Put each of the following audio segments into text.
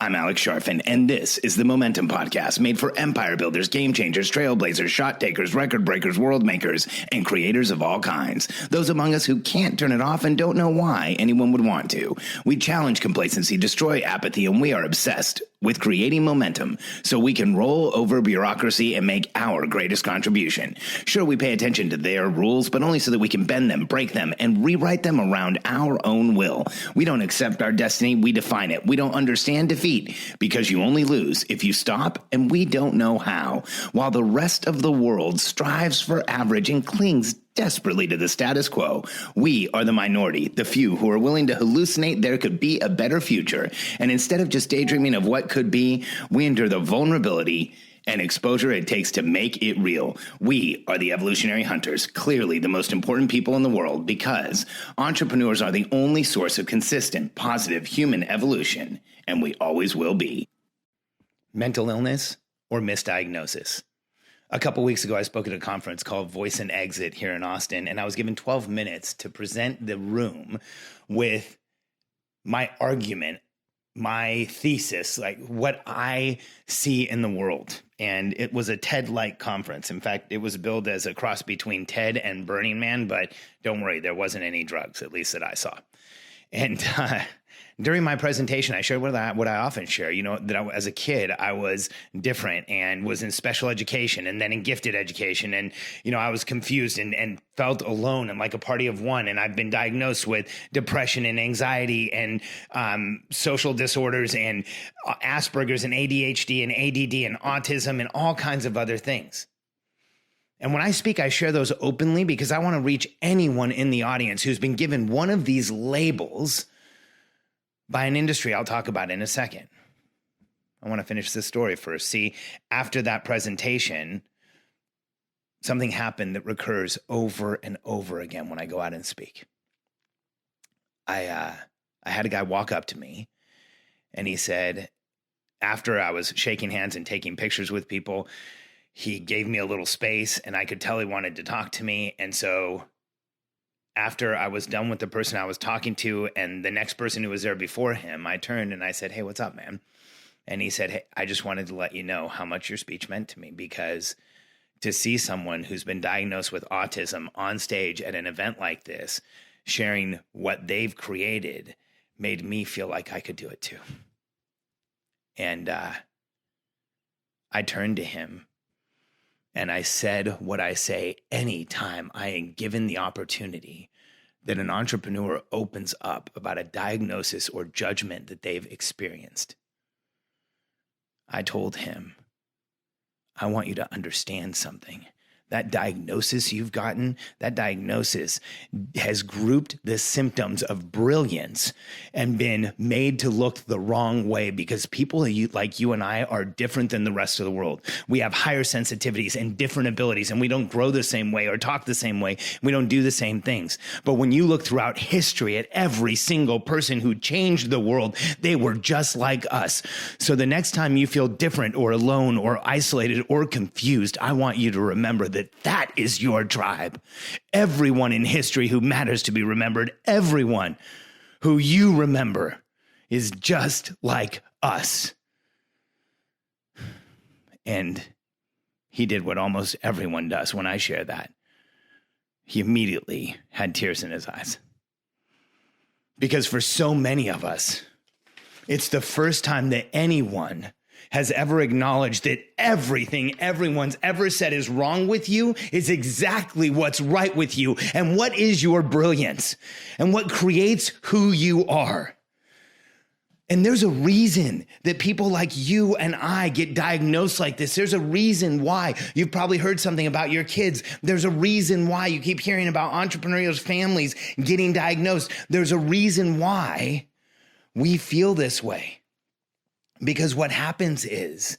I'm Alex Sharfin, and this is the Momentum Podcast, made for empire builders, game changers, trailblazers, shot takers, record breakers, world makers, and creators of all kinds. Those among us who can't turn it off and don't know why anyone would want to. We challenge complacency, destroy apathy, and we are obsessed with creating momentum so we can roll over bureaucracy and make our greatest contribution. Sure, we pay attention to their rules, but only so that we can bend them, break them, and rewrite them around our own will. We don't accept our destiny, we define it. We don't understand defeat because you only lose if you stop, and we don't know how. While the rest of the world strives for average and clings desperately to the status quo, we are the minority, the few who are willing to hallucinate there could be a better future. And instead of just daydreaming of what could be, we endure the vulnerability and exposure it takes to make it real. We are the evolutionary hunters, clearly the most important people in the world, because entrepreneurs are the only source of consistent, positive human evolution, and we always will be. Mental illness or misdiagnosis. A couple weeks ago, I spoke at a conference called Voice and Exit here in Austin, and I was given 12 minutes to present the room with my argument, my thesis, like what I see in the world. And it was a TED-like conference. In fact, it was billed as a cross between TED and Burning Man, but don't worry, there wasn't any drugs, at least that I saw. And during my presentation, I shared what I often share, that as a kid, I was different and was in special education and then in gifted education. And, I was confused and felt alone and like a party of one. And I've been diagnosed with depression and anxiety and social disorders and Asperger's and ADHD and ADD and autism and all kinds of other things. And when I speak, I share those openly because I want to reach anyone in the audience who's been given one of these labels by an industry I'll talk about in a second. I want to finish this story first. See, after that presentation, something happened that recurs over and over again when I go out and speak. I had a guy walk up to me and he said, after I was shaking hands and taking pictures with people, he gave me a little space and I could tell he wanted to talk to me. And so after I was done with the person I was talking to and the next person who was there before him, I turned and I said, "Hey, what's up, man?" And he said, "Hey, I just wanted to let you know how much your speech meant to me, because to see someone who's been diagnosed with autism on stage at an event like this, sharing what they've created, made me feel like I could do it too." And I turned to him and I said what I say anytime I am given the opportunity that an entrepreneur opens up about a diagnosis or judgment that they've experienced. I told him, I want you to understand something. That diagnosis you've gotten, that diagnosis has grouped the symptoms of brilliance and been made to look the wrong way, because people like you and I are different than the rest of the world. We have higher sensitivities and different abilities, and we don't grow the same way or talk the same way. We don't do the same things. But when you look throughout history at every single person who changed the world, they were just like us. So the next time you feel different or alone or isolated or confused, I want you to remember that is your tribe. Everyone in history who matters to be remembered, everyone who you remember, is just like us. And he did what almost everyone does when I share that. He immediately had tears in his eyes. Because for so many of us, it's the first time that anyone has ever acknowledged that everything everyone's ever said is wrong with you is exactly what's right with you, and what is your brilliance and what creates who you are. And there's a reason that people like you and I get diagnosed like this. There's a reason why. You've probably heard something about your kids. There's a reason why you keep hearing about entrepreneurial families getting diagnosed. There's a reason why we feel this way. Because what happens is,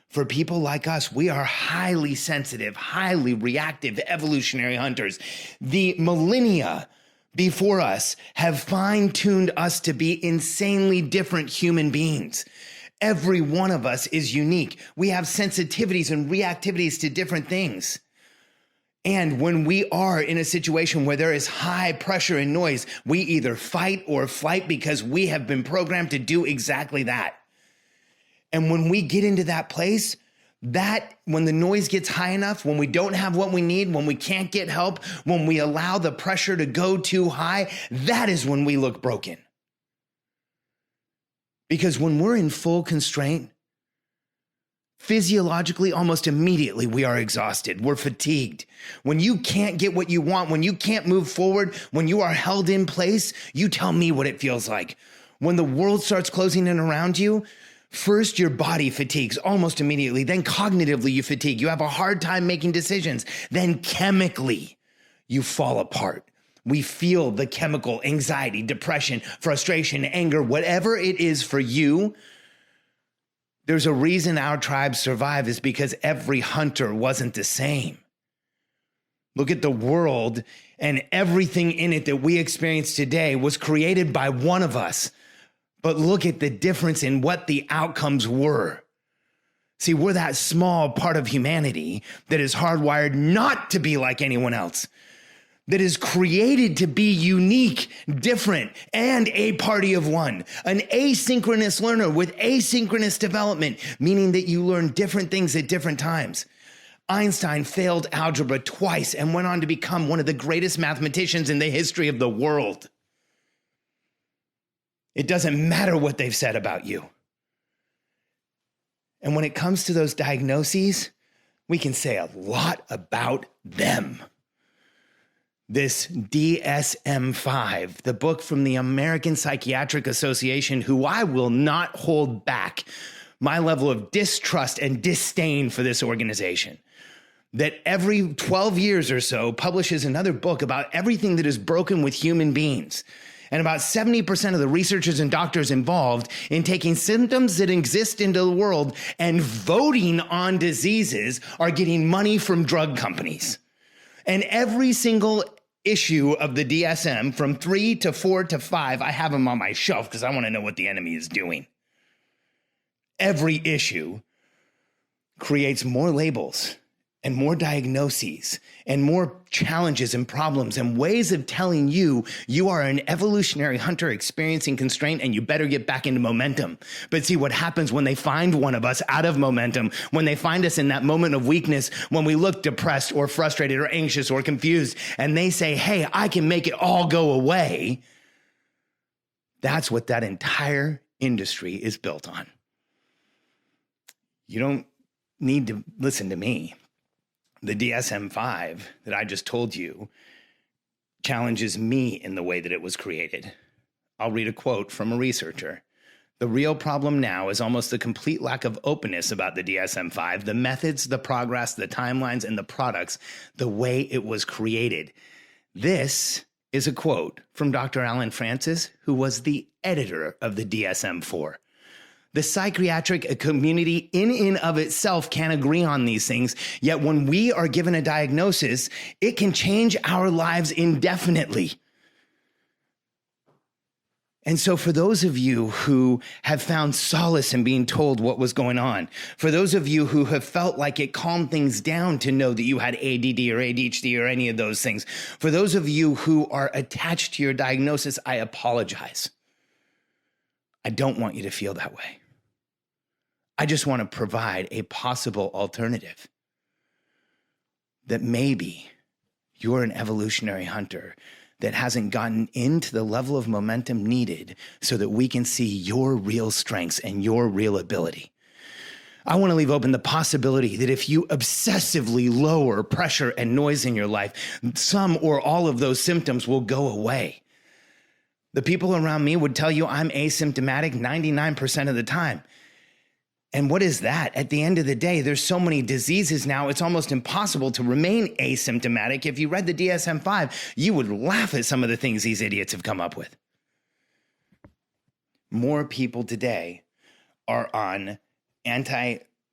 for people like us, we are highly sensitive, highly reactive evolutionary hunters. The millennia before us have fine-tuned us to be insanely different human beings. Every one of us is unique. We have sensitivities and reactivities to different things. And when we are in a situation where there is high pressure and noise, we either fight or flight because we have been programmed to do exactly that. And when we get into that place, that when the noise gets high enough, when we don't have what we need, when we can't get help, when we allow the pressure to go too high, that is when we look broken. Because when we're in full constraint, physiologically, almost immediately, we are exhausted. We're fatigued. When you can't get what you want, when you can't move forward, when you are held in place, you tell me what it feels like. When the world starts closing in around you, first, your body fatigues almost immediately. Then cognitively, you fatigue. You have a hard time making decisions. Then chemically, you fall apart. We feel the chemical anxiety, depression, frustration, anger, whatever it is for you. There's a reason our tribes survive is because every hunter wasn't the same. Look at the world, and everything in it that we experience today was created by one of us. But look at the difference in what the outcomes were. See, we're that small part of humanity that is hardwired not to be like anyone else, that is created to be unique, different, and a party of one. An asynchronous learner with asynchronous development, meaning that you learn different things at different times. Einstein failed algebra twice and went on to become one of the greatest mathematicians in the history of the world. It doesn't matter what they've said about you. And when it comes to those diagnoses, we can say a lot about them. This DSM-5, the book from the American Psychiatric Association, who I will not hold back my level of distrust and disdain for this organization, that every 12 years or so publishes another book about everything that is broken with human beings. And about 70% of the researchers and doctors involved in taking symptoms that exist into the world and voting on diseases are getting money from drug companies. And every single issue of the DSM, from 3 to 4 to 5, I have them on my shelf because I want to know what the enemy is doing. Every issue creates more labels and more diagnoses and more challenges and problems and ways of telling you you are an evolutionary hunter experiencing constraint and you better get back into momentum. But see what happens when they find one of us out of momentum, when they find us in that moment of weakness, when we look depressed or frustrated or anxious or confused, and they say, hey, I can make it all go away. That's what that entire industry is built on. You don't need to listen to me. The DSM-5 that I just told you challenges me in the way that it was created. I'll read a quote from a researcher. The real problem now is almost the complete lack of openness about the DSM-5, the methods, the progress, the timelines, and the products, the way it was created. This is a quote from Dr. Alan Francis, who was the editor of the DSM-4. The psychiatric community in and of itself can't agree on these things, yet when we are given a diagnosis, it can change our lives indefinitely. And so for those of you who have found solace in being told what was going on, for those of you who have felt like it calmed things down to know that you had ADD or ADHD or any of those things, for those of you who are attached to your diagnosis, I apologize. I don't want you to feel that way. I just want to provide a possible alternative that maybe you're an evolutionary hunter that hasn't gotten into the level of momentum needed so that we can see your real strengths and your real ability. I want to leave open the possibility that if you obsessively lower pressure and noise in your life, some or all of those symptoms will go away. The people around me would tell you I'm asymptomatic 99% of the time. And what is that? At the end of the day, there's so many diseases now, it's almost impossible to remain asymptomatic. If you read the DSM-5, you would laugh at some of the things these idiots have come up with. More people today are on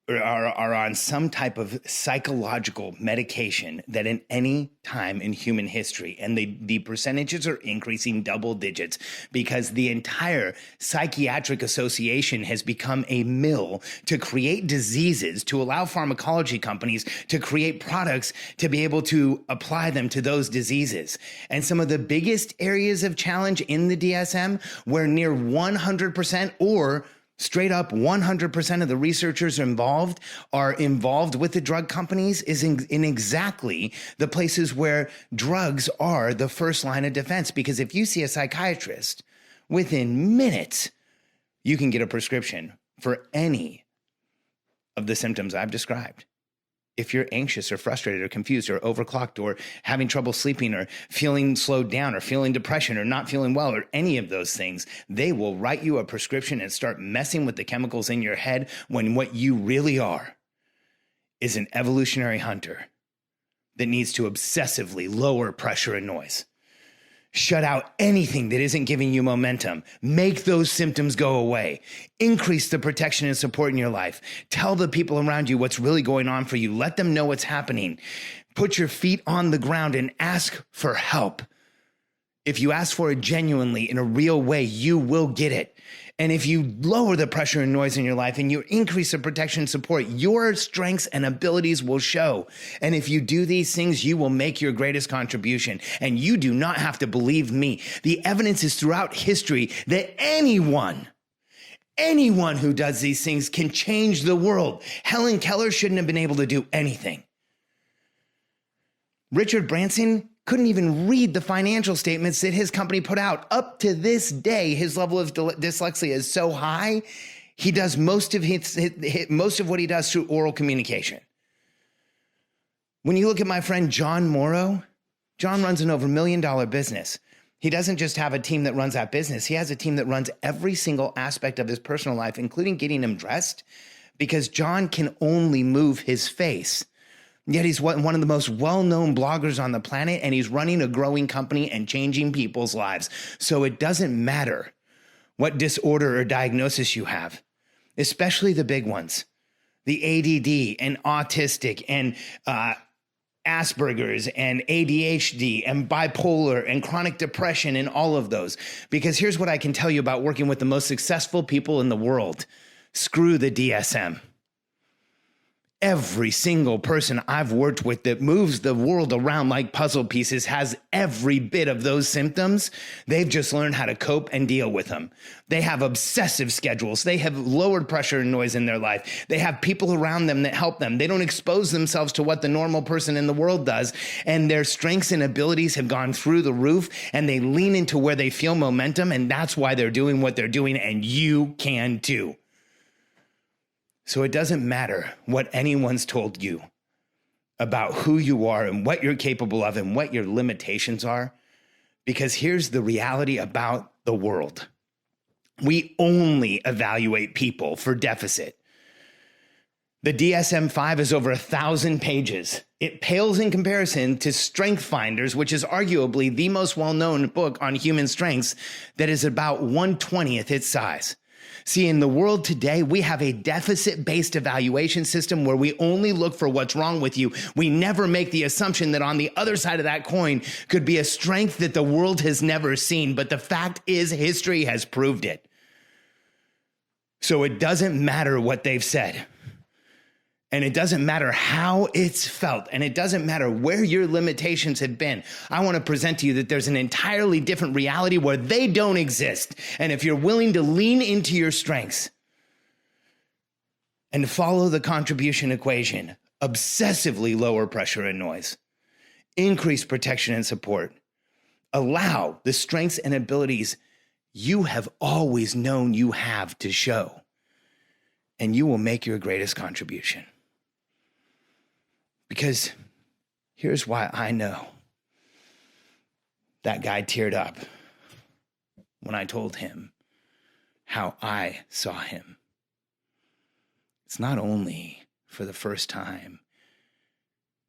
are on some type of psychological medication than in any time in human history. And the percentages are increasing double digits because the entire psychiatric association has become a mill to create diseases, to allow pharmacology companies to create products to be able to apply them to those diseases. And some of the biggest areas of challenge in the DSM where near 100% or Straight up 100% of the researchers are involved with the drug companies is in exactly the places where drugs are the first line of defense. Because if you see a psychiatrist, within minutes, you can get a prescription for any of the symptoms I've described. If you're anxious or frustrated or confused or overclocked or having trouble sleeping or feeling slowed down or feeling depression or not feeling well or any of those things, they will write you a prescription and start messing with the chemicals in your head when what you really are is an evolutionary hunter that needs to obsessively lower pressure and noise. Shut out anything that isn't giving you momentum. Make those symptoms go away. Increase the protection and support in your life. Tell the people around you what's really going on for you. Let them know what's happening. Put your feet on the ground and ask for help. If you ask for it genuinely in a real way, you will get it. And if you lower the pressure and noise in your life and you increase the protection and support, your strengths and abilities will show. And if you do these things, you will make your greatest contribution. And you do not have to believe me. The evidence is throughout history that anyone who does these things can change the world. Helen Keller shouldn't have been able to do anything. Richard Branson couldn't even read the financial statements that his company put out. Up to this day, his level of dyslexia is so high, he does most of what he does through oral communication. When you look at my friend John Morrow, John runs an over $1 million business. He doesn't just have a team that runs that business. He has a team that runs every single aspect of his personal life, including getting him dressed, because John can only move his face. Yet he's one of the most well-known bloggers on the planet, and he's running a growing company and changing people's lives. So it doesn't matter what disorder or diagnosis you have, especially the big ones, the ADD and autistic and Asperger's and ADHD and bipolar and chronic depression and all of those. Because here's what I can tell you about working with the most successful people in the world. Screw the DSM. Every single person I've worked with that moves the world around like puzzle pieces has every bit of those symptoms. They've just learned how to cope and deal with them. They have obsessive schedules. They have lowered pressure and noise in their life. They have people around them that help them. They don't expose themselves to what the normal person in the world does. And their strengths and abilities have gone through the roof, and they lean into where they feel momentum. And that's why they're doing what they're doing. And you can too. So it doesn't matter what anyone's told you about who you are and what you're capable of and what your limitations are, because here's the reality about the world. We only evaluate people for deficit. The DSM-5 is over 1,000 pages. It pales in comparison to Strength Finders, which is arguably the most well-known book on human strengths that is about 1/20th its size. See, in the world today, we have a deficit-based evaluation system where we only look for what's wrong with you. We never make the assumption that on the other side of that coin could be a strength that the world has never seen. But the fact is, history has proved it. So it doesn't matter what they've said. And it doesn't matter how it's felt, and it doesn't matter where your limitations have been. I want to present to you that there's an entirely different reality where they don't exist. And if you're willing to lean into your strengths and follow the contribution equation, obsessively lower pressure and noise, increase protection and support, allow the strengths and abilities you have always known you have to show, and you will make your greatest contribution. Because here's why I know that guy teared up when I told him how I saw him. It's not only for the first time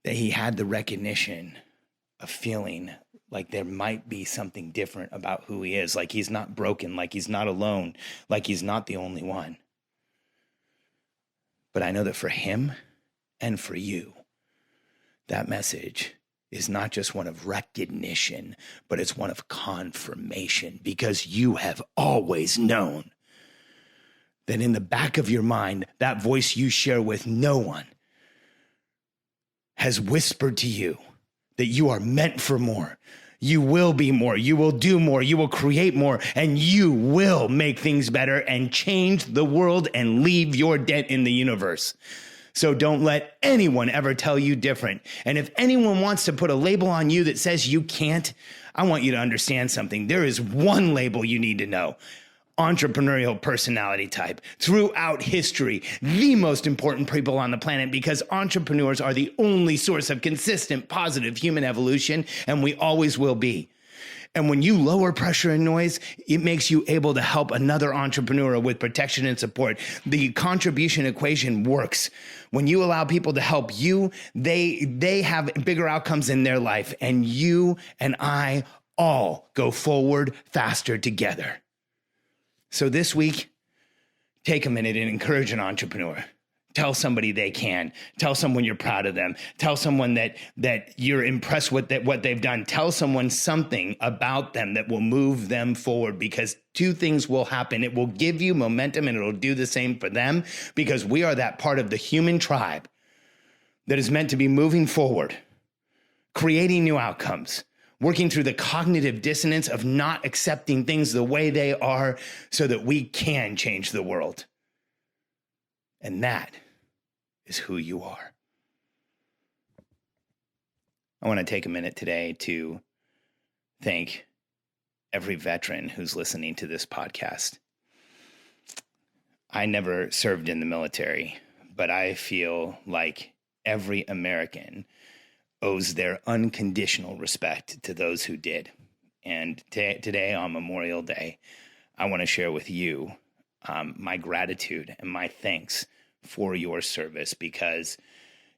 that he had the recognition of feeling like there might be something different about who he is, like he's not broken, like he's not alone, like he's not the only one. But I know that for him and for you, that message is not just one of recognition, but it's one of confirmation, because you have always known that in the back of your mind, that voice you share with no one has whispered to you that you are meant for more. You will be more. You will do more. You will create more. And you will make things better and change the world and leave your dent in the universe. So don't let anyone ever tell you different. And if anyone wants to put a label on you that says you can't, I want you to understand something. There is one label you need to know. Entrepreneurial personality type. Throughout history, the most important people on the planet, because entrepreneurs are the only source of consistent, positive human evolution, and we always will be. And when you lower pressure and noise, it makes you able to help another entrepreneur with protection and support. The contribution equation works. When you allow people to help you, they have bigger outcomes in their life, and you and I all go forward faster together. So this week, take a minute and encourage an entrepreneur. Tell somebody they can. Tell someone you're proud of them. Tell someone that you're impressed with what they've done. Tell someone something about them that will move them forward, because two things will happen. It will give you momentum, and it'll do the same for them, because we are that part of the human tribe that is meant to be moving forward, creating new outcomes, working through the cognitive dissonance of not accepting things the way they are so that we can change the world. And that is who you are. I want to take a minute today to thank every veteran who's listening to this podcast. I never served in the military, but I feel like every American owes their unconditional respect to those who did. And today on Memorial Day, I want to share with you my gratitude and my thanks for your service, because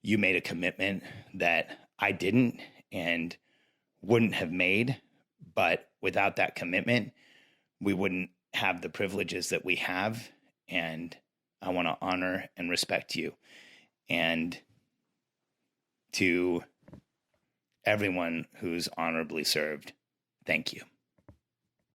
you made a commitment that I didn't and wouldn't have made. But without that commitment, we wouldn't have the privileges that we have. And I want to honor and respect you. And to everyone who's honorably served, thank you.